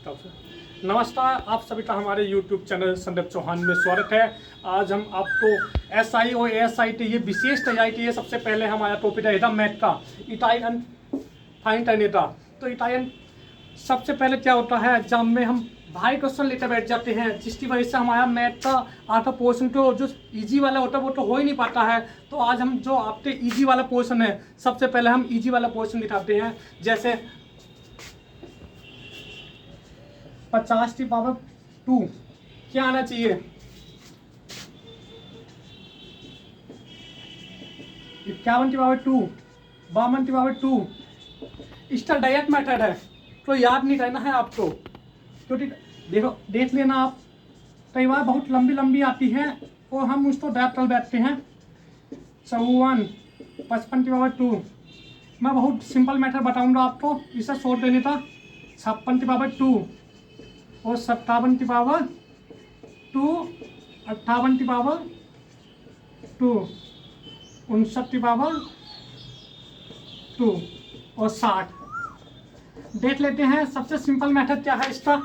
तब से नमस्कार आप सभी का हमारे YouTube चैनल संदीप चौहान में स्वागत है। आज हम आपको SI और ASIT ये विशेष तैयारी है। सबसे पहले हमारा टॉपिक रहेगा मैथ का इटालियन फाइन टर्नेटा। तो इटालियन सबसे पहले क्या होता है, एग्जाम में हम भारी क्वेश्चन लेकर बैठ जाते हैं, जिसकी वजह से हमारा मैथ का आधा पोर्शन तो जो इजी वाला होता है वो तो हो ही नहीं पाता है। तो आज हम जो आपके इजी वाला पोर्शन है, सबसे पहले हम इजी वाला पोर्शन दिखाते हैं। जैसे 50⁻² क्या आना चाहिए, 51⁻², 52⁻²। इसका डायरेक्ट मेथड है तो याद नहीं रहना है आपको, क्योंकि देखो देख लेना आप, कई बार बहुत लंबी लंबी आती है और हम उसको डायरेक्ट कर बैठते हैं। 54 55⁻²। मैं बहुत सिंपल मेथड बताऊंगा आपको, इसे शॉर्ट देने का। 56⁻² और 57⁻², 58⁻², 59⁻² और 60। देख लेते हैं सबसे सिंपल मेथड क्या है इसका।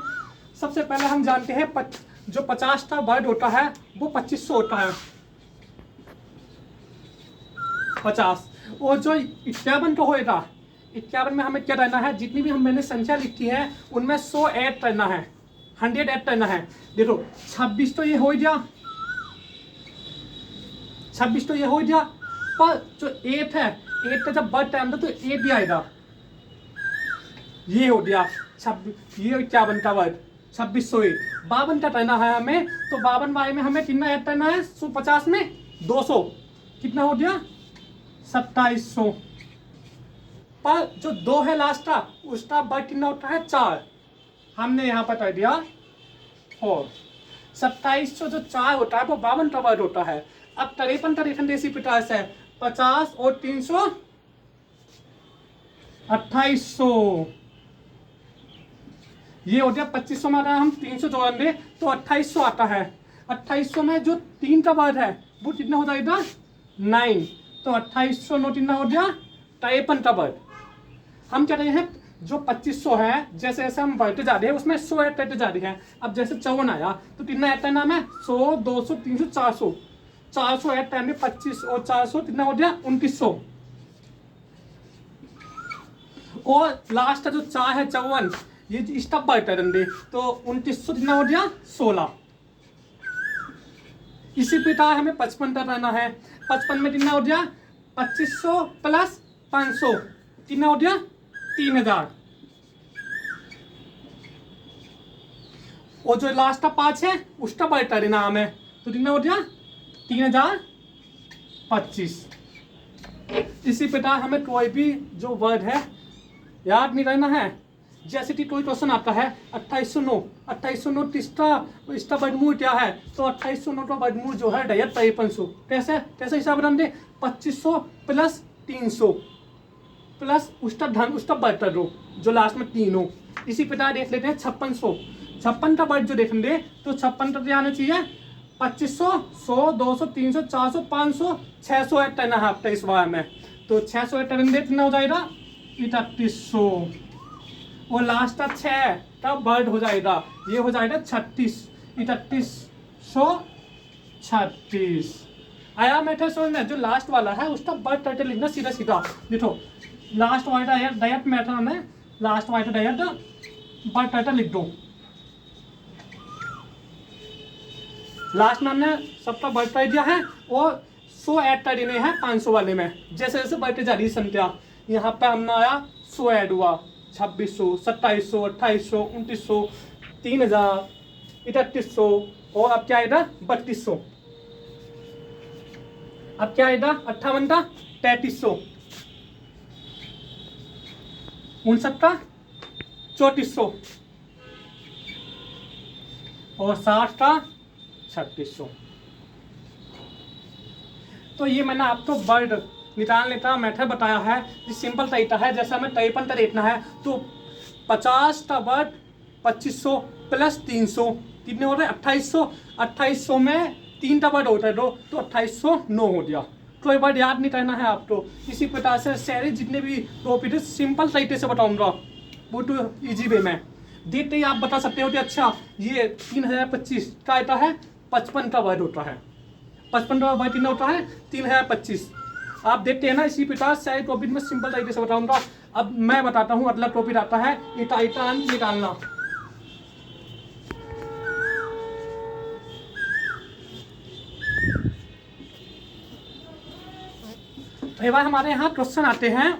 सबसे पहले हम जानते हैं जो 50 का वर्ड होता है वो 2500 होता है, 50। और जो 51 का होएगा, 51 में हमें क्या करना है, जितनी भी मैंने संख्या लिखी है उनमें 100 ऐड करना है, 100 ऐड करना है। देखो 26 तो ये हो गया, 26 तो ये हो गया, पर जो 8 है, 8 का जब वर्ड टाइम था तो 8 भी आएगा। ये हो गया 26, ये 51 का वर्ड 2608। 52 का करना है हमें, तो 52 वाले में हमें कितना ऐड करना है, 150 में 200, कितना हो गया 2700। पर जो 2 है लास्ट का, उसका वर्ड कितना होता है 4, हमने यहाँ पर कर दिया 4। 2700 जो 4 होता है वो 52 का वर्ड होता है। अब 53 का रेखन देसी पिटास है, 50 और 300 2800। ये हो गया 2500 में, अगर हम 300 जोड़ेंगे तो 2800 आता है। 2800 में जो 3 का वर्ड है वो कितना हो जाएगा 9, तो 2800 नो कितना हो गया 53 का वर्ड। हम क्या रहे हैं, जो 2500 है जैसे जैसे हम बढ़ते जा रहे हैं उसमें 100 ऐड करते जा रहे हैं। अब जैसे 54 आया तो कितना ऐड करना है, 100 200 300 400, 400 ऐड करेंगे, 25 और 400 कितना हो गया 2900। और लास्ट का जो 4 है 54, ये इसका वर्ड करेंगे तो 2900 कितना हो गया 16। इसी प्रकार हमें 55 का करना है। 55 में कितना हो गया 2500 प्लस 500, कितना हो गया 3000। और जो लास्ट का 5 है उसका वर्ड कर देना हमें, तो कितना हो गया 3025। इसी प्रकार हमें कोई भी जो वर्ड है याद नहीं रहना है। जैसे कि कोई क्वेश्चन आता है 2809 इसका वर्गमूल क्या है, तो 2809 का वर्गमूल जो है 5300। कैसे कैसे हिसाब बनाएंगे, 2500 प्लस 300 प्लस उसका धन उसका वर्ग कर दो जो लास्ट में 3 हो। इसी प्रकार देख लेते हैं 5600, 56 का वर्ग जो देखेंगे तो 56 का क्या आना चाहिए 2500, 100 200 300 400 500 600 ऐड करना है आपका इस बार में, तो 600 ऐड करेंगे कितना हो जाएगा 3100। और लास्ट का 6 का वर्ड हो जाएगा, ये हो जाएगा 36, 3136। आया मेथड समझ में। जो लास्ट वाला है उसका वर्ड करके लिखना सीधा सीधा। देखो लास्ट वाला डायरेक्ट मेथड हमें, लास्ट वाला डायरेक्ट वर्ड करके लिख दो। लास्ट में हमने सबका वर्ड कर दिया है और 100 ऐड कर देने हैं 500 वाले में। जैसे जैसे बढ़ते जा रही संख्या, यहाँ पे हमने आया 100 ऐड हुआ, 2600 2700 2800 2900 3000 3100 और अब क्या आएगा 3200। अब क्या आएगा 58 का 3300, 59 का 3400 और 60 का 3600। तो ये मैंने आपको वर्ड निकालने का मेथड बताया है, ये सिंपल तरीका है। जैसे हमें 53 का देखना है तो 50 का वर्ड 2500 प्लस 300 कितने हो रहे हैं 2800। 2800 में 3 का वर्ड होता है तो 2809 हो गया। कोई वर्ड याद नहीं करना है आपको। इसी प्रकार से सारे जितने भी टॉपिक सिंपल तरीके से बताऊंगा वो तो इजी वे में। देखते ही आप बता सकते हो कि अच्छा ये 3025 का आता है, 55 का वर्ड होता है, 55 का वर्ड कितना होता है, 3025। आप देखते हैं ना। इसी प्रकार से टॉपिक में सिंपल तरीके से बताऊंगा। अब मैं बताता हूँ अगला टॉपिक आता है इटाइटान निकालना। तो भाई हमारे यहाँ क्वेश्चन आते हैं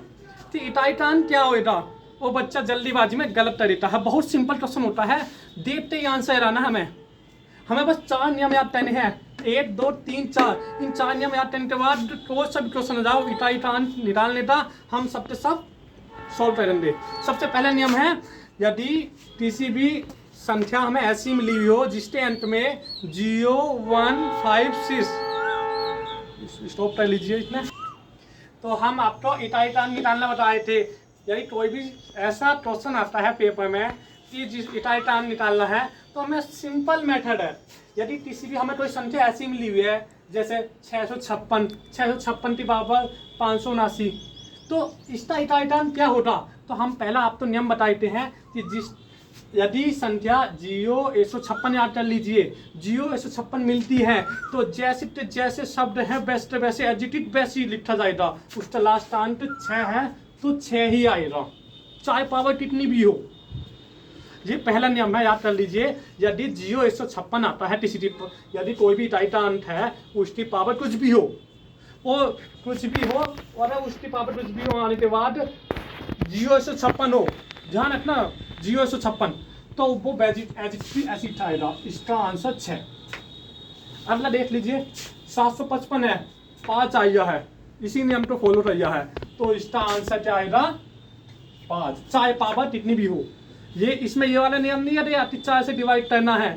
कि इटाइटान क्या होगा। वो बच्चा जल्दीबाजी में गलत कर देता है। बहुत सिंपल क्वेश्चन होता है, देखते ही आंसर आना हमें बस 4 नियम याद करने हैं, 1 2 3 4। इन 4 नियम याद करने के बाद कोई सा भी क्वेश्चन आ जाओ इटाइटान निकालने का, हम सबके सब सॉल्व करेंगे। सबसे पहला नियम है, यदि किसी भी संख्या हमें ऐसी मिली हुई हो जिसके अंत में 0 1 5 6, स्टॉप कर लीजिए इसमें। तो हम आपको इटाइटान निकालना बताए थे। यदि कोई भी ऐसा क्वेश्चन आता है पेपर में कि जिस इटाइटान निकालना है, तो हमें सिंपल मेथड है। यदि किसी भी हमें कोई संख्या ऐसी मिली हुई है जैसे 656 की पावर 579, तो इसका इटाइटान क्या होगा। तो हम पहला आपको नियम बताते हैं कि यदि संख्या 0 156 याद कर लीजिए, 0 156 मिलती है तो जैसे शब्द है वैसे वैसे एडजेक्टिव वैसे ही लिखा जाएगा। उसका लास्ट अंक 6 है तो 6 ही आएगा, चाहे पावर कितनी भी हो। ये पहला नियम है, याद कर लीजिए। यदि 0 156 आता है किसी यदि कोई भी इटाइटान है, उसकी पावर कुछ भी हो, और उसकी पावर कुछ भी हो आने के बाद 0 156 हो, ध्यान रखना 0 156, तो वो एडजेक्टिव ऐसी आएगा। इसका आंसर 6। अगला देख लीजिए, 755 है, 5 आया है, इसी नियम को फॉलो किया है, तो इसका आंसर क्या आएगा, 5, चाहे पावर कितनी भी हो। ये इसमें ये वाला नियम नहीं है कि 4 से डिवाइड करना है,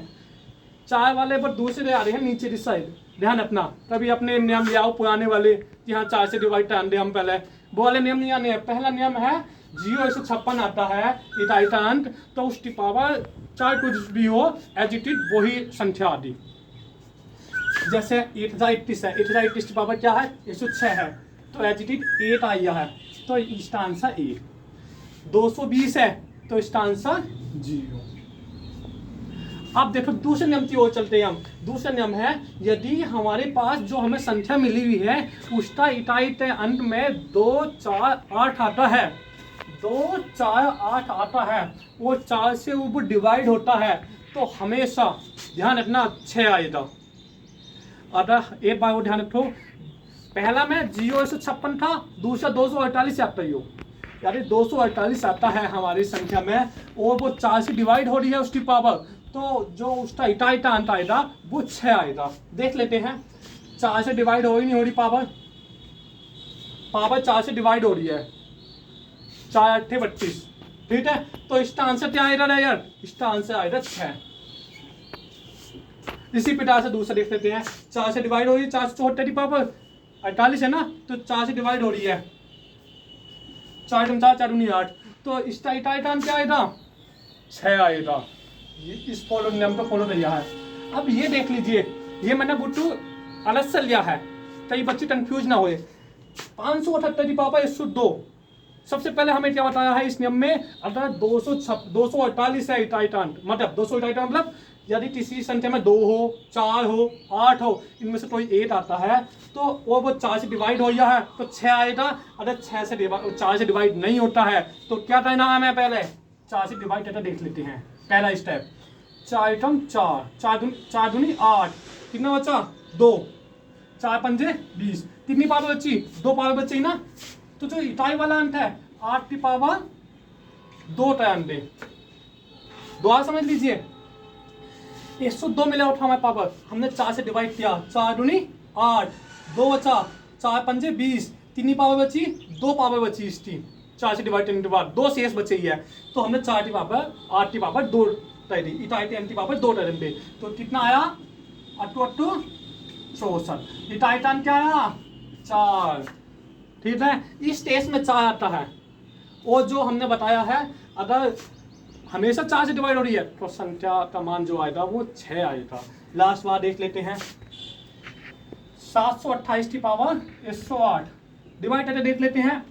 4 वाले पर दूसरे आ रहे हैं नीचे की साइड, ध्यान रखना। तभी अपने नियम ले आओ पुराने वाले कि हाँ 4 से डिवाइड कर दे हम पहले, वो वाले नियम नहीं आने हैं। पहला नियम है 0 156 आता है इटाइटान, तो उसकी पावर चाहे कुछ भी हो एडजेक्टिव वही संख्या आदि। जैसे 8 है, 8 की पावर क्या है, 106 है, तो एडजेक्टिव 8 आया है, तो इसका आंसर 8। 220 है तो इसका आंसर 0। अब देखो दूसरे नियम की ओर चलते हैं हम। दूसरा नियम है, यदि हमारे पास जो हमें संख्या मिली हुई है उसका इटाइटान अंत में 2 4 8 आता है, 2 4 8 आता है, वो 4 से ऊपर डिवाइड होता है, तो हमेशा ध्यान रखना 6 आएगा। अगर एक बार वो ध्यान रखो, पहला में 0 156 था, दूसरा 248 आता ही हो, यानी 248 आता है हमारी संख्या में, और वो 4 से डिवाइड हो रही है उसकी पावर, तो जो उसका इटाइटान आएगा वो 6 आएगा। देख लेते हैं, 4 से डिवाइड हो ही नहीं हो रही पावर 4 से डिवाइड हो रही है, 4 8 32, ठीक है, तो इसका आंसर क्या आएगा यार, इसका आंसर आएगा 6। इसी प्रकार से दूसरा देख लेते हैं, 4 से डिवाइड हो रही है, 4 से 74 की पावर 48 है ना, तो 4 से डिवाइड हो रही है, 4 4 4 4 8, तो इसका इटाइटान क्या आएगा, 6 आएगा। इस फॉलो नियम को फॉलो किया है। अब ये देख लीजिए, ये मैंने बुट्टू अलग से लिया है, कई बच्चे कंफ्यूज ना हुए। 578 की पावर 102, सबसे पहले हमें क्या बताया है इस नियम में, अगर 248 है इटाइटान, मतलब 248 मतलब यदि किसी संख्या में 2 हो 4 हो 8 हो, इनमें से कोई 8 आता है, तो वो 4 से डिवाइड हो गया है तो 6 आएगा। अगर 4 से डिवाइड नहीं होता है तो क्या करना है, हमें पहले 4 से डिवाइड करके देख लेते हैं। पहला स्टेप, 4 4 दूनी 8, कितना बचा 2, 4 पंजे 20, कितनी पावर बची, 2 पावर बची ना, तो जो इटाई वाला अंक है 8 की पावर 2 टाइम दे, दोबारा समझ लीजिए, 102 मिला उठा हमारे पावर, हमने 4 से डिवाइड किया, 4 दूनी 8, 2 बचा, 4 पंजे 20, कितनी पावर बची, 2 पावर बची इसकी, 4 से डिवाइड करने के बाद 2 शेष बचे ही है, तो हमने 4 की पावर 8 की पावर 2 दी, इटाइटान की पावर 2 टर्न दे, तो कितना आया 8 64। इटाइटान क्या आया 4, ठीक है। इस स्टेज में 4 आता है, और जो हमने बताया है अगर हमेशा 4 से डिवाइड हो रही है तो संख्या का मान जो आएगा वो 6 आएगा। लास्ट बार देख लेते हैं, 728 की पावर 108, डिवाइड करके देख लेते हैं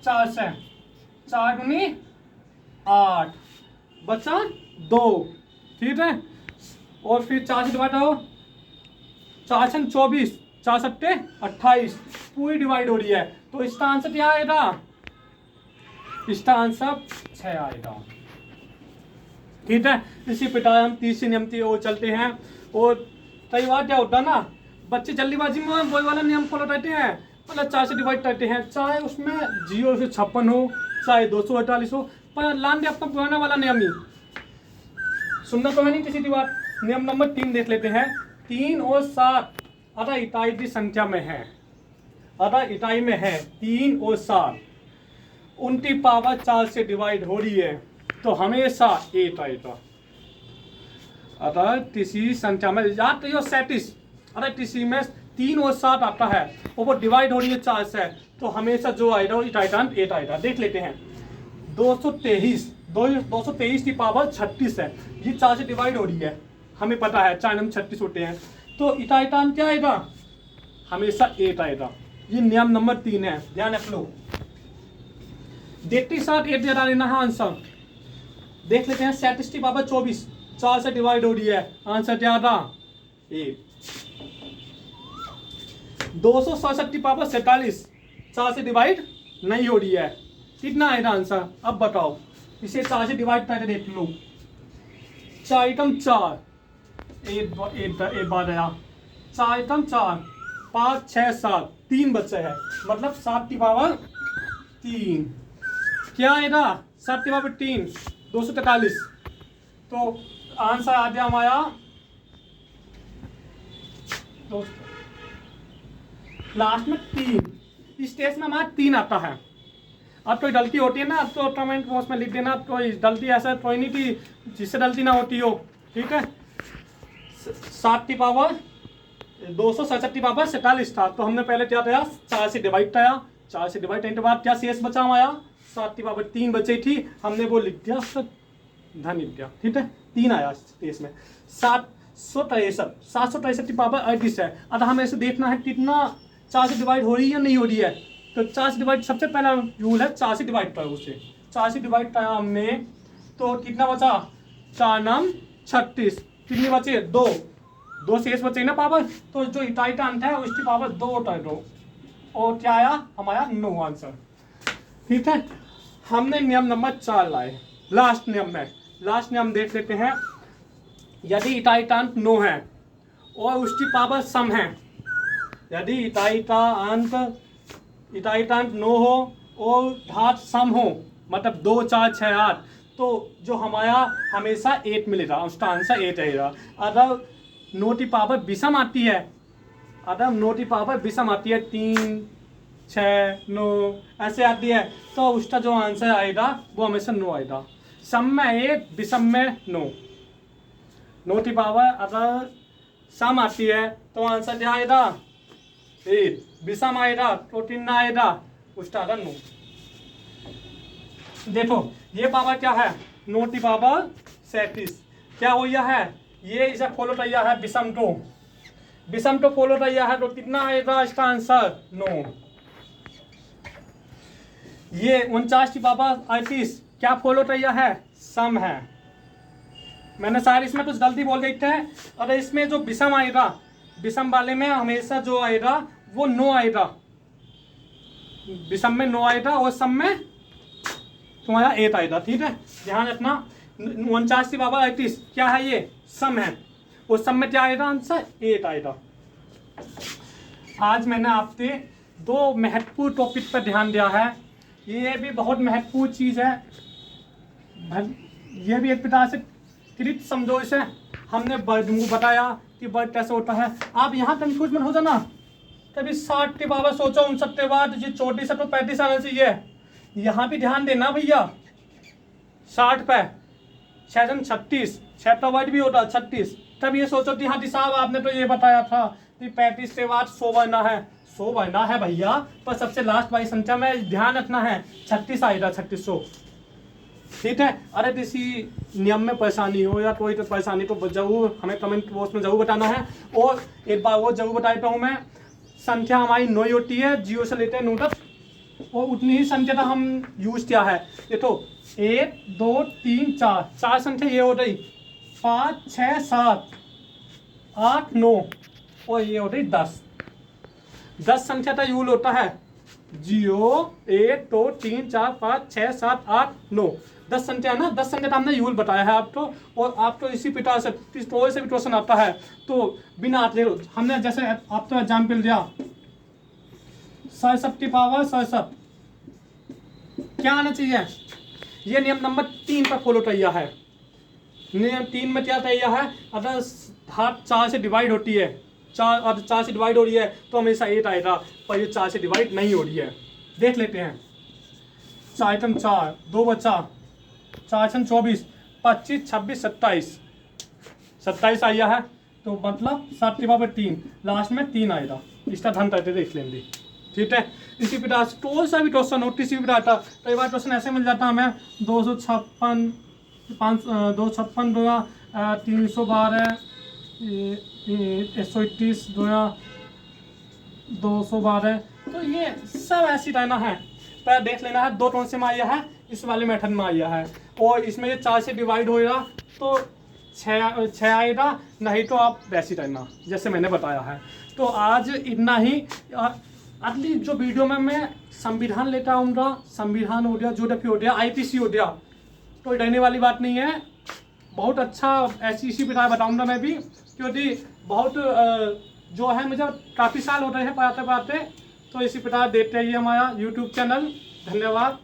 4 से, 4 दूनी 8, बचा 2, ठीक है। और फिर 4 से डिवाइड हो, 4 छन 24, 4 सत्ते 28, पूरी डिवाइड हो रही है। तो इसका आंसर क्या आएगा? इसका आंसर 6 आएगा, ठीक है। इसी प्रकार हम तीसरे नियम की ओर चलते हैं। और कई बार क्या होता है ना, बच्चे जल्दीबाजी में वही वाला नियम फॉलो करते हैं, मतलब 4 से डिवाइड करते हैं, चाहे उसमें 0 से 56 हो, चाहे 248 हो, पर लान दे अपना पुराना वाला नियम ही सुनना तो है नहीं किसी की बात। नियम नंबर 3 देख लेते हैं। 3 और 7 अतः इकाई की संख्या में है, अतः इकाई में है 3 और 7, उनकी पावर 4 से डिवाइड हो रही है, तो हमेशा 8 आएगा। अतः किसी संख्या में याद करिए 37, अरे किसी में 3 और 7 आता है और वो डिवाइड हो रही है 4 से, तो हमेशा जो आएगा वो इकाई 8 आएगा। देख लेते हैं 223 की पावर 36 है, ये 4 से डिवाइड हो रही है, हमें पता है 4 नंबर 36 होते हैं, तो इकाई क्या आएगा? हमेशा 8 आएगा। ये नियम नंबर 3 है, ध्यान रख लो। देखते ही साथ 8 डाल लेना है आंसर। देख लेते हैं 37 की पावर 24, 4 से डिवाइड हो रही है, आंसर क्या था? 8। 267 की पावर 47, 4 से डिवाइड नहीं हो रही है, कितना आएगा आंसर? अब बताओ, इसे 4 से डिवाइड करके देख लो। 4 एकम 4, एक बार आया 4 एकम 4, 5 6 7, 3 बच्चे हैं, मतलब 7 की पावर 3, क्या आएगा? 7 की पावर 3, 243। तो आंसर आ गया हमारा लास्ट में 3, इस स्टेज में हमारा 3 आता है। अब कोई गलती होती है ना तो कमेंट बॉक्स में लिख देना, कोई गलती ऐसा कोई नहीं थी जिससे गलती ना होती हो, ठीक है। 7 की पावर 267 की पावर 47 था, तो हमने पहले क्या किया? 4 से डिवाइड किया, 4 से डिवाइड करने के बाद क्या शेष बचा हमारा? 7 की पावर 3 बची थी, हमने वो लिख दिया, धन लिख दिया, ठीक है। 3 आया शेष में। 763 की पावर 38 है। अतः हमें इसे देखना है कितना 4 से डिवाइड हो रही है या नहीं हो रही है। तो 4 से डिवाइड, सबसे पहला रूल है 4 से डिवाइड करो उसे। 4 से डिवाइड किया हमने, तो कितना बचा? 4 नाम 36, कितनी बचे? 2 शेष बचे ना पावर, तो जो इकाई का अंत है उसकी पावर 2 उठा दो, और क्या आया हमारा? 9 आंसर, ठीक है। हमने नियम नंबर 4 लाए। लास्ट नियम देख लेते हैं। यदि इकाई का अंत 9 है और उसकी पावर सम है, यदि इकाई का अंत 9 हो और घात सम हो, मतलब 2 4 6 8, तो जो हमारा हमेशा 8 मिलेगा, उसका आंसर 8 रहेगा। अगर 9 की पावर विषम आती है, 3 6 9 ऐसे आती है, तो उसका जो आंसर आएगा वो हमेशा 9 आएगा। सम में 8, विषम में 9। 9 की पावर अगर सम आती है तो आंसर क्या आएगा? 8, विषम आएगा तो 3 आएगा, उसका आएगा 9। देखो ये पावर क्या है? 9 की पावर 37, क्या हो गया है? ये इसे फॉलो किया है विषम तो फॉलो किया है, तो कितना आएगा इसका आंसर? 9। ये 49 की पावर 38 क्या फॉलो किया है? सम है। मैंने शायद इसमें कुछ गलती बोल गई थे। और इसमें जो विषम आएगा, विषम वाले में हमेशा जो आएगा वो 9 आएगा, विषम में 9 आएगा और सम में तुम्हारा 8 आएगा, ठीक है। ध्यान रखना। 49 की पावर 38 क्या है? ये सम है, और सम में क्या आएगा? आंसर 8 आएगा। आज मैंने आपसे 2 महत्वपूर्ण टॉपिक पर ध्यान दिया है। ये भी बहुत महत्वपूर्ण चीज़ है, ये भी एक प्रकार से कृत समझो इसे। हमने वर्ड बताया कि वर्ड कैसे होता है। आप यहाँ कंफ्यूज मत हो जाना। कभी 60 के पावर सोचो 59 के बाद ये 34 तो 35 आना चाहिए। यहाँ भी ध्यान देना भैया। 60 पे 6 36, 6 का वर्ड भी होता 36। तब ये सोचो कि हाँ जी साहब आपने तो ये बताया था कि 35 के बाद 100 बनना है, 100 बनना है भैया, पर सबसे लास्ट वाली संख्या में ध्यान रखना है 36 आएगा, 3600, ठीक है। अरे किसी नियम में परेशानी हो या कोई तो परेशानी तो जरूर हमें कमेंट बॉक्स में जरूर बताना है। और एक बार वो जरूर बता देता हूँ मैं, संख्या हमारी 9 होती है, 0 से लेकर 9 तक और उतनी ही संख्या हम यूज किया है। देखो 1 2 3 4 चार संख्या ये हो रही, 5 6 7 8 9 और ये हो रही 10 संख्या का यूज होता है 0 1 2 3 4 5 6 7 8 9 10 संख्या है ना। 10 संख्या का हमने यूल बताया है आपको, और आपको इसी प्रकार से टोए से भी क्वेश्चन आता है। तो बिना हमने जैसे आपको एग्जाम्पल दिया 67 की पावर 67, क्या आना चाहिए, ये नियम नंबर 3 पर फॉलो किया है। नियम 3 में क्या किया है, अगर घात 4 से डिवाइड होती है, 4 से डिवाइड हो रही है तो हमेशा 8 आएगा, पर ये 4 से डिवाइड नहीं हो रही है। देख लेते हैं 4 4 2 बचा, 4 24 25 26 27 आया है, तो मतलब 7 की पावर 3 लास्ट में 3 आएगा। इसका धन करते देख लेंगे, ठीक है। इसी प्रकार से टोल सा भी क्वेश्चन हो, किसी भी प्रकार का कई बार क्वेश्चन ऐसे मिल जाता है हमें 256 256 2 312 121 212, तो ये सब ऐसी रहना है। पर देख लेना है 2 कौन से में आया है, इस वाले मेथड में आया है, और इसमें ये 4 से डिवाइड होएगा तो 6 आएगा, नहीं तो आप वैसे रहना जैसे मैंने बताया है। तो आज इतना ही। अगली जो वीडियो में मैं संविधान लेता आऊँगा, संविधान हो गया, ज्योग्राफी हो गया, IPC हो गया, तो रहने वाली बात नहीं है। बहुत अच्छा ऐसी इसी प्रकार बताऊँगा मैं भी, क्योंकि बहुत जो है मुझे काफ़ी साल हो रहे हैं पढ़ाते पढ़ाते। तो इसी प्रकार देखते रहिए हमारा YouTube चैनल। धन्यवाद।